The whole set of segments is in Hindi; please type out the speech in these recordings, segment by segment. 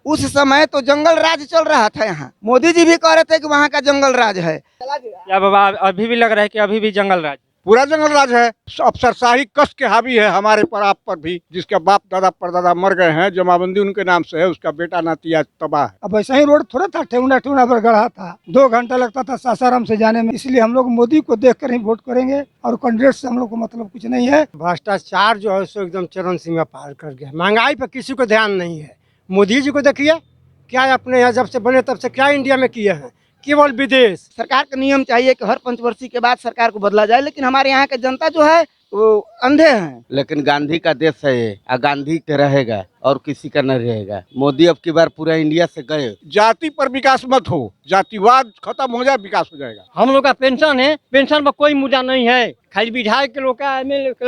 उस समय तो जंगल राज चल रहा था यहाँ। मोदी जी भी कह रहे थे कि वहाँ का जंगल राज है। क्या बाबा अभी भी लग रहा है कि अभी भी जंगल राज? पूरा जंगल राज है। अफसरशाही कस के हावी है हमारे पर, आप पर भी। जिसके बाप दादा परदादा मर गए हैं, जमाबंदी उनके नाम से है, उसका बेटा नाती आज तबाह है। अब ऐसा ही रोड थोड़ा था, ठेहुना ठेहुना पर गढ़ा था, 2 घंटा लगता था सासाराम से जाने में। इसलिए हम लोग मोदी को देखकर ही वोट करेंगे और कैंडिडेट से हम लोग को मतलब कुछ नहीं है। भ्रष्टाचार जो है सो एकदम चरम सीमा पार कर गया। महंगाई पर किसी को ध्यान नहीं है। मोदी जी को देखिए, क्या अपने यहाँ जब से बने तब से क्या इंडिया में किए हैं, केवल विदेश। सरकार का नियम चाहिए कि हर पंचवर्षीय के बाद सरकार को बदला जाए, लेकिन हमारे यहाँ के जनता जो है वो अंधे हैं। लेकिन गांधी का देश है ये, गांधी के रहेगा और किसी का नहीं रहेगा। मोदी अब की बार पूरा इंडिया से गए। जाति पर विकास मत हो, जातिवाद खत्म हो जाए, विकास हो जाएगा। हम लोग का पेंशन है, पेंशन पर कोई मुद्दा नहीं है, खाली विधायक के लोग का,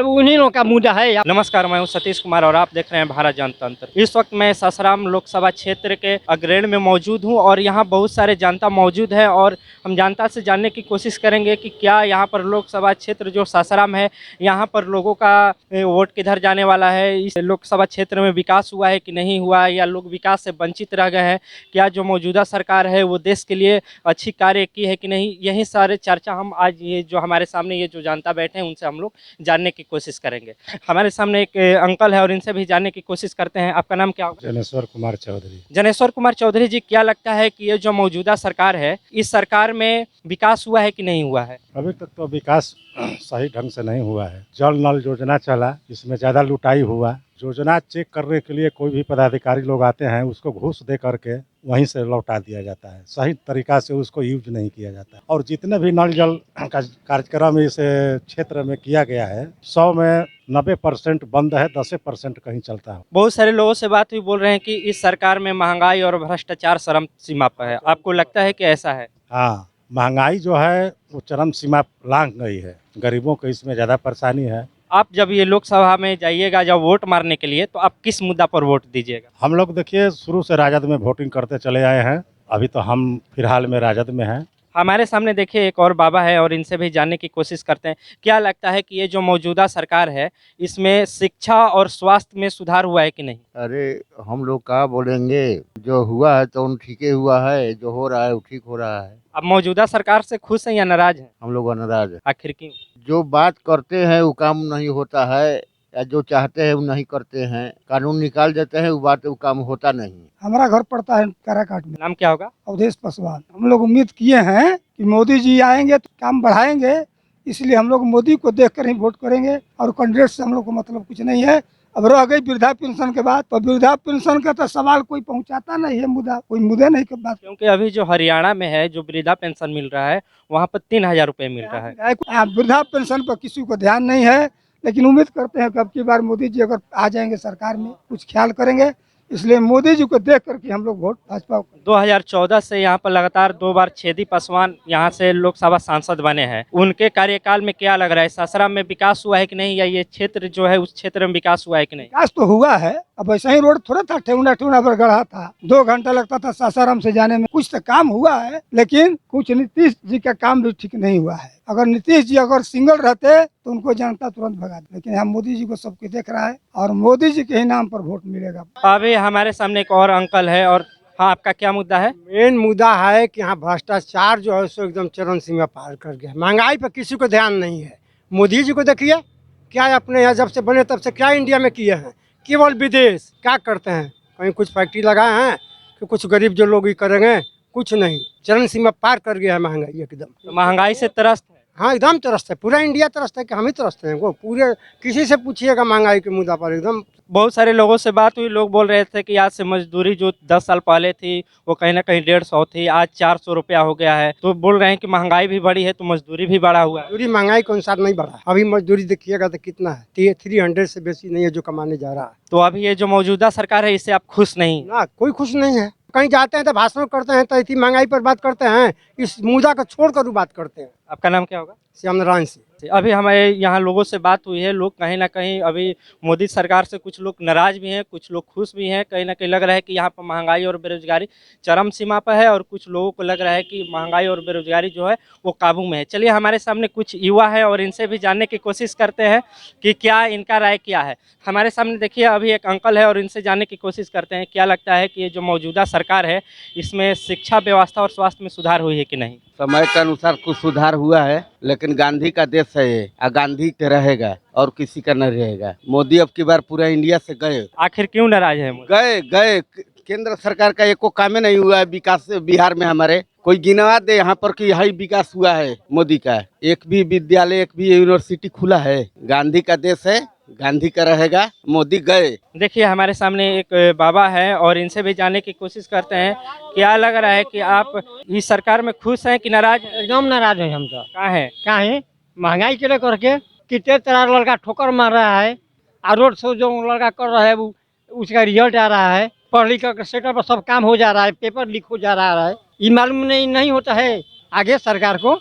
उन्हीं लोग का मुद्दा है। नमस्कार, मैं हूं सतीश कुमार और आप देख रहे हैं भारत जनतंत्र। इस वक्त मैं सासाराम लोकसभा क्षेत्र के अग्रणी में मौजूद हूं और यहां बहुत सारे जनता मौजूद है और हम जनता से जानने की कोशिश करेंगे कि क्या यहां पर लोकसभा क्षेत्र जो सासाराम है, यहां पर लोगों का वोट किधर जाने वाला है। इस लोकसभा क्षेत्र में विकास हुआ है कि नहीं हुआ है, या लोग विकास से वंचित रह गए हैं। क्या जो मौजूदा सरकार है वो देश के लिए अच्छी कार्य की है कि नहीं, यही सारे चर्चा हम आज ये जो हमारे सामने ये जो जनता बैठे हैं उनसे हम लोग जानने की कोशिश करेंगे। हमारे सामने एक अंकल है और इनसे भी जानने की कोशिश करते हैं। आपका नाम क्या होगा? जनेश्वर कुमार चौधरी। जनेश्वर कुमार चौधरी जी, क्या लगता है कि ये जो मौजूदा सरकार है, इस सरकार में विकास हुआ है कि नहीं हुआ है? अभी तक तो विकास सही ढंग से नहीं हुआ है। जल नल योजना चला, इसमें ज़्यादा लुटाई हुआ। योजना चेक करने के लिए कोई भी पदाधिकारी लोग आते हैं, उसको घूस दे करके वहीं से लौटा दिया जाता है। सही तरीका से उसको यूज नहीं किया जाता। और जितने भी नल जल का कार्यक्रम इस क्षेत्र में किया गया है, 100 में 90% बंद है, 10% कहीं चलता है। बहुत सारे लोगों से बात हुई, बोल रहे हैं कि इस सरकार में महंगाई और भ्रष्टाचार चरम सीमा पर है। आपको लगता है कि ऐसा है? हाँ, महंगाई जो है वो चरम सीमा लांघ गई है। गरीबों को इसमें ज़्यादा परेशानी है। आप जब ये लोकसभा में जाइएगा, जब वोट मारने के लिए, तो आप किस मुद्दा पर वोट दीजिएगा? हम लोग देखिए शुरू से राजद में वोटिंग करते चले आए हैं। अभी तो हम फिलहाल में राजद में हैं। हमारे सामने देखिए एक और बाबा है और इनसे भी जानने की कोशिश करते हैं। क्या लगता है कि ये जो मौजूदा सरकार है, इसमें शिक्षा और स्वास्थ्य में सुधार हुआ है कि नहीं? अरे हम लोग क्या बोलेंगे, जो हुआ है तो ठीक ही हुआ है, जो हो रहा है वो ठीक हो रहा है। अब मौजूदा सरकार से खुश हैं या नाराज हैं? हम लोग नाराज है। आखिर क्यों? जो बात करते हैं वो काम नहीं होता है, या जो चाहते हैं वो नहीं करते हैं। कानून निकाल देते हैं, वो बात वो काम होता नहीं। हमारा घर पड़ता है काराकाट में। नाम क्या होगा? अवधेश पासवान। हम लोग उम्मीद किए हैं कि मोदी जी आएंगे तो काम बढ़ाएंगे, इसलिए हम लोग मोदी को देखकर ही वोट करेंगे और कैंडिडेट से हम लोग को मतलब कुछ नहीं है। अब रह गई वृद्धा पेंशन के बाद, तो वृद्धा पेंशन का तो सवाल कोई पहुंचाता नहीं है, मुद्दा कोई मुद्दे नहीं के बात। क्योंकि अभी जो हरियाणा में है, जो वृद्धा पेंशन मिल रहा है, वहाँ पर 3000 रुपये मिल रहा है। वृद्धा पेंशन पर किसी को ध्यान नहीं है, लेकिन उम्मीद करते हैं कि अब की बार मोदी जी अगर आ जाएंगे सरकार में, कुछ ख्याल करेंगे। इसलिए मोदी जी को देख करके हम लोग वोट भाजपा को। 2014 से यहाँ पर लगातार 2 बार छेदी पासवान यहाँ से लोकसभा सांसद बने हैं। उनके कार्यकाल में क्या लग रहा है, सासाराम में विकास हुआ है कि नहीं, या ये क्षेत्र जो है उस क्षेत्र में विकास हुआ है कि नहीं? विकास तो हुआ है। अब ऐसा ही रोड थोड़ा था, ठेहुना ठेहुना पर गढ़ा था, 2 घंटा लगता था सासाराम से जाने में। कुछ तो काम हुआ है, लेकिन कुछ नीतीश जी का काम भी ठीक नहीं हुआ है। अगर नीतीश जी अगर सिंगल रहते तो उनको जनता तुरंत भगा दे, लेकिन हम मोदी जी को सबके देख रहा है और मोदी जी के ही नाम पर वोट मिलेगा। अभी हमारे सामने एक और अंकल है और हाँ, आपका क्या मुद्दा है? मेन मुद्दा है कि यहाँ भ्रष्टाचार जो है सो एकदम चरम सीमा पार कर गया। महंगाई पर किसी को ध्यान नहीं है। मोदी जी को देखिए, क्या अपने यहाँ जब से बने तब से क्या इंडिया में किए हैं, केवल विदेश। क्या करते हैं, कहीं कुछ फैक्ट्री लगाए हैं कि कुछ गरीब जो लोग ही करेंगे, कुछ नहीं। चरम सीमा पार कर गया है महंगाई एकदम। तो महंगाई से त्रस्त है? हाँ, एकदम त्रस्त है। पूरा इंडिया त्रस्त है कि हम ही त्रस्त हैं? वो पूरे किसी से पूछिएगा महंगाई के मुद्दा पर एकदम। बहुत सारे लोगों से बात हुई, लोग बोल रहे थे कि आज से मजदूरी जो 10 साल पहले थी वो कहीं ना कहीं 150 थी, आज 400 रुपया हो गया है। तो बोल रहे हैं कि महंगाई भी बढ़ी है तो मजदूरी भी बढ़ा हुआ है। मजदूरी महंगाई के अनुसार नहीं बढ़ा। अभी मजदूरी देखिएगा तो कितना है, 300 से बेसी नहीं है जो कमाने जा रहा है। तो अभी ये जो मौजूदा सरकार है, इससे आप खुश नहीं? ना, कोई खुश नहीं है। कहीं जाते हैं तो भाषण करते हैं तो इतनी महंगाई पर बात करते हैं, इस मुद्दा को छोड़ कर बात करते हैं। आपका नाम क्या होगा? श्यामनारायण से। अभी हमारे यहाँ लोगों से बात हुई है, लोग कहीं ना कहीं अभी मोदी सरकार से कुछ लोग नाराज भी हैं, कुछ लोग खुश भी हैं। कहीं ना कहीं लग रहा है कि यहाँ पर महंगाई और बेरोजगारी चरम सीमा पर है और कुछ लोगों को लग रहा है कि महंगाई और बेरोजगारी जो है वो काबू में है। चलिए हमारे सामने कुछ युवा है और इनसे भी जानने की कोशिश करते हैं कि क्या इनका राय क्या है। हमारे सामने देखिए अभी एक अंकल है और इनसे जानने की कोशिश करते हैं क्या लगता है कि ये जो मौजूदा सरकार है इसमें शिक्षा व्यवस्था और स्वास्थ्य में सुधार हुई है कि नहीं। समय के अनुसार कुछ सुधार हुआ है, लेकिन गांधी का देश है ये, गांधी के रहेगा और किसी का नहीं रहेगा। मोदी अब की बार पूरा इंडिया से गए आखिर क्यों नाराज है मोदी? गए केंद्र सरकार का एको काम नहीं हुआ है विकास बिहार में। हमारे कोई गिनवा दे यहाँ पर कि यही विकास हुआ है मोदी का। एक भी विद्यालय, एक भी यूनिवर्सिटी खुला है। गांधी का देश है, गांधी का रहेगा, मोदी गए। देखिए हमारे सामने एक बाबा है और इनसे भी जानने की कोशिश करते हैं क्या लग रहा है कि आप इस सरकार में खुश हैं कि नाराज हैं? एकदम नाराज है हम तो। कहाँ है? महंगाई के लिए करके कितने तरह लड़का ठोकर मार रहा है और रोड शो जो लड़का कर रहा है वो उसका रिजल्ट आ रहा है। पढ़ लिख कर सेटर पर सब काम हो जा रहा है, पेपर लीक हो जा रहा है। ये मालूम नहीं होता है आगे सरकार को।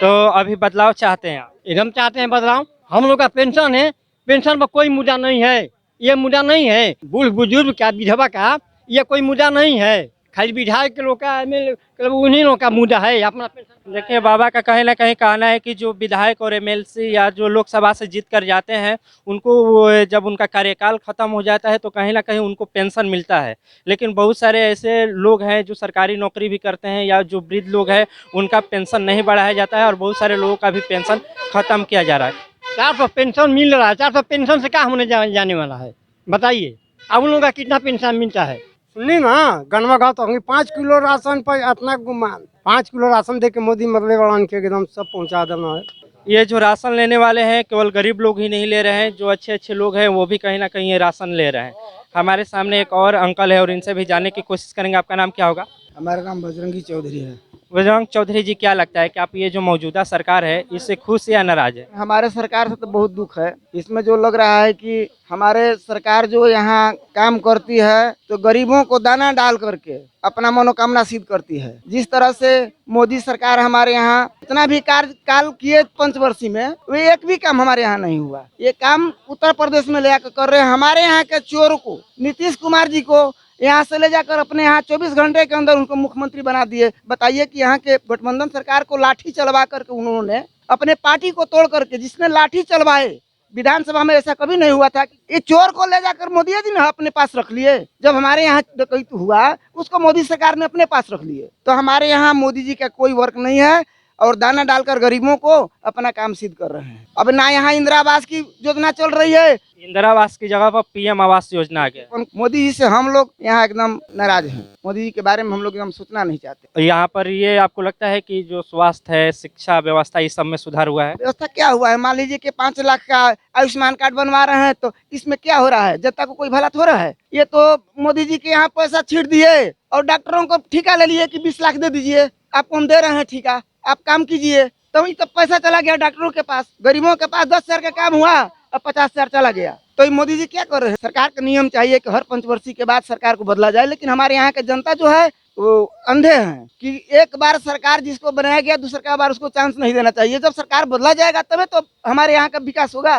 तो अभी बदलाव चाहते हैं आप? एकदम चाहते हैं बदलाव। हम लोग का पेंशन है, पेंशन पर कोई मुद्दा नहीं है। ये मुद्दा नहीं है बूढ़ बुजुर्ग का, विधवा का, ये कोई मुद्दा नहीं है। खाली विधायक के लोग का, एमएलए उन्हीं लोग का मुद्दा है अपना पेंशन। देखिए बाबा का कहीं ना कहीं कहना है कि जो विधायक और एमएलसी या जो लोकसभा से जीत कर जाते हैं उनको जब उनका कार्यकाल खत्म हो जाता है तो कहीं ना कहीं उनको पेंशन मिलता है। लेकिन बहुत सारे ऐसे लोग हैं जो सरकारी नौकरी भी करते हैं या जो वृद्ध लोग हैं उनका पेंशन नहीं बढ़ाया जाता है और बहुत सारे लोगों का भी पेंशन खत्म किया जा रहा है। 400 पेंशन मिल रहा है। 400 पेंशन से क्या होने जाने वाला है बताइए। अब उन लोगों का कितना पेंशन मिलता है सुनिए ना। गनवा गाँव तो होंगे 5 किलो राशन पर इतना गुमान। 5 किलो राशन दे के मोदी मरले वाला के एकदम सब पहुंचा देना है। ये जो राशन लेने वाले हैं केवल गरीब लोग ही नहीं ले रहे हैं, जो अच्छे अच्छे लोग हैं वो भी कहीं ना कहीं ये राशन ले रहे हैं। हमारे सामने एक और अंकल है और इनसे भी जानने की कोशिश करेंगे। आपका नाम क्या होगा? हमारा नाम बजरंगी चौधरी है। बजरंग चौधरी जी, क्या लगता है कि आप ये जो मौजूदा सरकार है इससे खुश या नाराज है? हमारे सरकार से तो बहुत दुख है। इसमें जो लग रहा है कि हमारे सरकार जो यहाँ काम करती है तो गरीबों को दाना डाल करके अपना मनोकामना सिद्ध करती है। जिस तरह से मोदी सरकार हमारे यहाँ इतना भी कार्यकाल किए पंचवर्षीय में, वे एक भी काम हमारे यहाँ नहीं हुआ। ये काम उत्तर प्रदेश में ले आकर कर रहे हैं। हमारे यहाँ के चोर को, नीतीश कुमार जी को यहाँ से ले जाकर अपने यहाँ 24 घंटे के अंदर उनको मुख्यमंत्री बना दिए। बताइए कि यहाँ के गठबंधन सरकार को लाठी चलवा करके उन्होंने अपने पार्टी को तोड़ करके, जिसने लाठी चलवाए विधानसभा में ऐसा कभी नहीं हुआ था। ये चोर को ले जाकर मोदी जी ने अपने पास रख लिए। जब हमारे यहाँ डकैती हुआ उसको मोदी सरकार ने अपने पास रख लिए। तो हमारे यहाँ मोदी जी का कोई वर्क नहीं है और दाना डालकर गरीबों को अपना काम सिद्ध कर रहे हैं। अब ना यहाँ इंदिरा आवास की योजना चल रही है, इंदिरा आवास की जगह पर पीएम आवास योजना आ गया। मोदी जी से हम लोग यहाँ एकदम नाराज हैं। मोदी जी के बारे में हम लोग एकदम सोचना नहीं चाहते। यहाँ पर ये आपको लगता है कि जो स्वास्थ्य है, शिक्षा व्यवस्था, इस सब में सुधार हुआ है? व्यवस्था क्या हुआ है? मान लीजिए कि 5 लाख का आयुष्मान कार्ड बनवा रहे हैं तो इसमें क्या हो रहा है? जनता को कोई भला हो रहा है? ये तो मोदी जी के यहाँ पैसा छीट दिए और डॉक्टरों को ठेका ले लिए कि 20 लाख दे दीजिए, आपको हम दे रहे हैं ठेका, आप काम कीजिए। तो ये तो पैसा चला गया डॉक्टरों के पास। गरीबों के पास 10,000 का काम हुआ अब 50,000 चला गया। तो ये मोदी जी क्या कर रहे हैं? सरकार का नियम चाहिए कि हर पंचवर्षीय के बाद सरकार को बदला जाए, लेकिन हमारे यहाँ के जनता जो है वो अंधे हैं कि एक बार सरकार जिसको बनाया गया दूसरा बार उसको चांस नहीं देना चाहिए। जब सरकार बदला जाएगा तभी तो हमारे यहाँ का विकास होगा।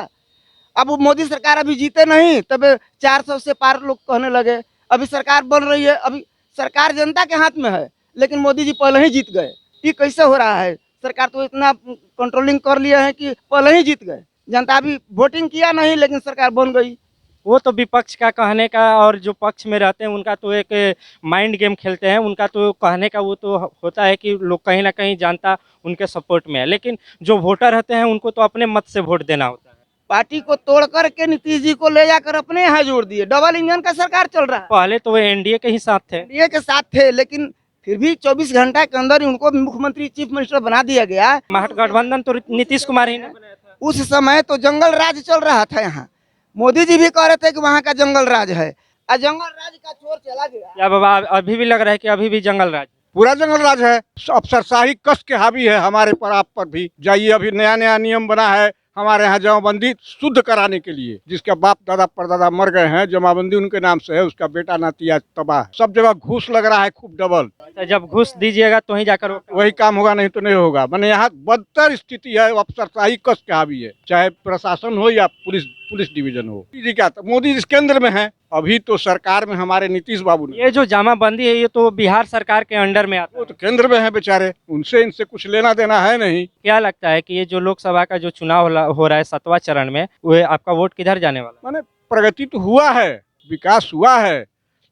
अब मोदी सरकार अभी जीते नहीं तब 400 से पार लोग कहने लगे। अभी सरकार बन रही है, अभी सरकार जनता के हाथ में है, लेकिन मोदी जी पहले ही जीत गए। ये कैसे हो रहा है? सरकार तो इतना कंट्रोलिंग कर लिया है कि पहले ही जीत गए। जनता अभी वोटिंग किया नहीं लेकिन सरकार बन गई। वो तो विपक्ष का कहने का, और जो पक्ष में रहते हैं उनका तो एक माइंड गेम खेलते हैं। उनका तो कहने का वो तो होता है कि लोग कहीं ना कहीं जनता उनके सपोर्ट में है, लेकिन जो वोटर रहते हैं उनको तो अपने मत से वोट देना होता है। पार्टी को तोड़ करके नीतीश जी को ले जाकर अपने यहाँ जोड़ दिए। डबल इंजन का सरकार चल रहा है। पहले तो वो एनडीए के ही साथ थे, एनडीए के साथ थे, लेकिन फिर भी 24 घंटा के अंदर उनको मुख्यमंत्री चीफ मिनिस्टर बना दिया गया। महागठबंधन तो नीतीश कुमार ही ने बनाया था। उस समय तो जंगल राज चल रहा था यहाँ। मोदी जी भी कह रहे थे कि वहाँ का जंगल राज है, और जंगल राज का चोर चला गया। या बाबा अभी भी लग रहा है कि अभी भी जंगल राज? पूरा जंगल राज है। अफसरशाही कस के हावी है हमारे पर, आप पर भी। जाइए, अभी नया नया नियम बना है हमारे यहाँ जमाबंदी शुद्ध कराने के लिए, जिसके बाप दादा परदादा मर गए हैं, जमाबंदी उनके नाम से है, उसका बेटा नाती आज तबाह। सब जगह घूस लग रहा है खूब डबल। अच्छा, जब घूस दीजिएगा तो ही जाकर वही काम होगा, नहीं तो नहीं होगा। मैंने यहाँ बदतर स्थिति है, अफसरशाही कस के हावी है, चाहे प्रशासन हो या पुलिस डिवीजन हो। जी क्या मोदी जिस केंद्र में है, अभी तो सरकार में हमारे नीतीश बाबू ने, ये जो जामाबंदी है ये तो बिहार सरकार के अंडर में आता वो है। तो केंद्र में है बेचारे, उनसे इनसे कुछ लेना देना है नहीं। क्या लगता है कि ये जो लोकसभा का जो चुनाव हो रहा है 7वां चरण में, वो आपका वोट किधर जाने वाला माने प्रगति तो हुआ है, विकास हुआ है,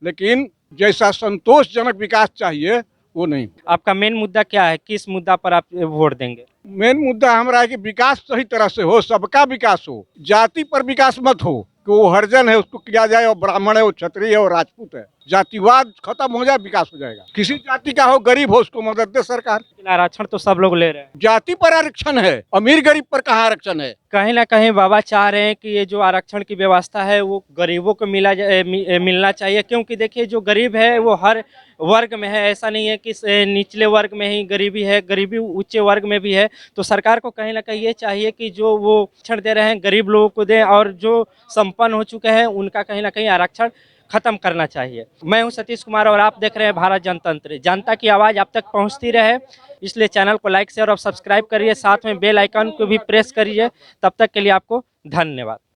लेकिन जैसा संतोषजनक विकास चाहिए वो नहीं। है? आपका मेन मुद्दा क्या है, किस मुद्दा पर आप वोट देंगे? मेन मुद्दा हमारा है कि विकास सही तरह से हो, सबका विकास हो, जाति पर विकास मत हो कि वो हरिजन है उसको किया जाए और ब्राह्मण है वो क्षत्रिय है और राजपूत है। जातिवाद खत्म हो जाए, विकास हो जाएगा। किसी जाति का हो, गरीब हो, उसको मदद दे सरकार। लेकिन आरक्षण तो सब लोग ले रहे हैं। जाति पर आरक्षण है, अमीर गरीब पर कहाँ आरक्षण है? कहीं ना कहीं बाबा चाह रहे हैं कि ये जो आरक्षण की व्यवस्था है वो गरीबों को मिलना चाहिए, क्योंकि देखिए जो गरीब है वो हर वर्ग में है। ऐसा नहीं है कि निचले वर्ग में ही गरीबी है, गरीबी उच्च वर्ग में भी है। तो सरकार को कहीं ना कहीं ये चाहिए कि जो वो आरक्षण दे रहे हैं गरीब लोगों को दें, और जो संपन्न हो चुके हैं उनका कहीं ना कहीं आरक्षण खत्म करना चाहिए। मैं हूं सतीश कुमार और आप देख रहे हैं भारत जनतंत्र। जनता की आवाज़ आप तक पहुंचती रहे, इसलिए चैनल को लाइक शेयर और सब्सक्राइब करिए, साथ में बेल आइकन को भी प्रेस करिए। तब तक के लिए आपको धन्यवाद।